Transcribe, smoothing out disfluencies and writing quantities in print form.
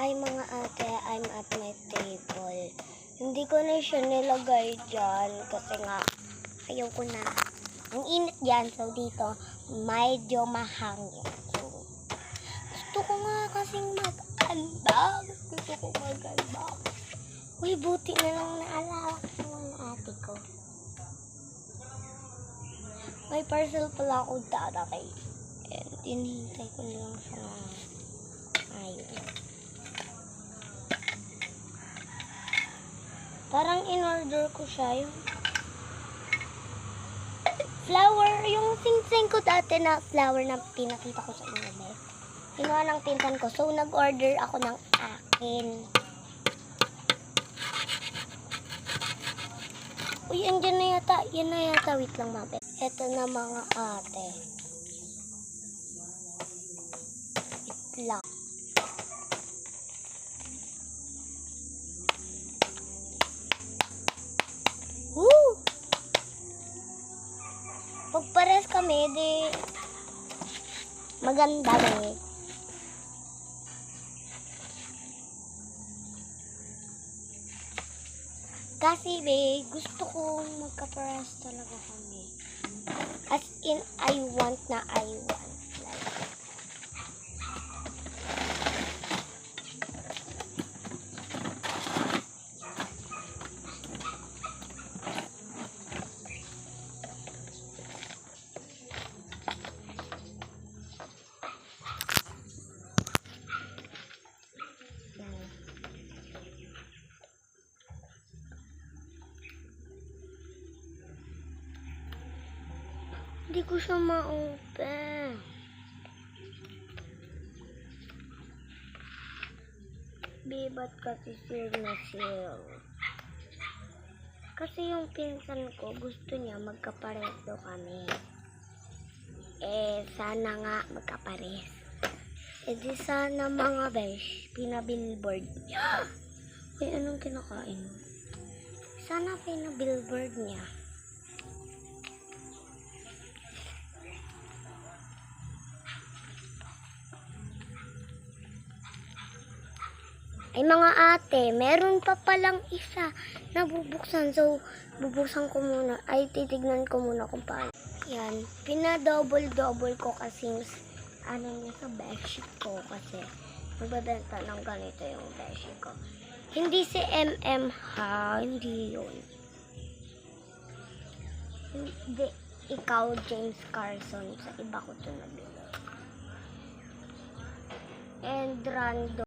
Hi mga ate, I'm at my table. Hindi ko na siya nilagay dyan kasi nga ayaw ko na. Ang init dyan, so dito medyo mahangin. So, gusto ko nga kasing mag-unbox. Gusto ko mag-unbox. Uy, buti na lang naalala ko ng ate ko. May parcel pala ako dadating. And hinihintay ko na lang siya na ayun. Parang in-order ko siya yung flower, yung sing-sing ko dati na flower na pinakita ko sa inyo. Kinuha ng pinsan ko. So, nag-order ako ng akin. Uy, andyan na yata. Yan na yata. Wait lang, mabet. Ito na mga ate. Wait lang. Woo! Pag pares kami, di maganda eh. Kasi be, gusto ko magkapares talaga kami. As in, I want. Hindi ko siya ma-open. Ba't kasi seal na seal? Kasi yung pinsan ko, gusto niya magkapareho kami. Sana nga magkapares. Di sana mga besh, pinabillboard niya. Uy, anong kinakain? Sana pinabillboard niya. Ay mga ate, meron pa palang isa na bubuksan. So, bubuksan ko muna. Ay, titignan ko muna kung paano. Yan, pinadouble-double ko kasi ano niya sa bedsheet ko kasi magbebenta ng ganito yung bedsheet ko. Hindi si MM ha, hindi yun. Hindi, ikaw James Carson, sa iba ko ito nabili. And random.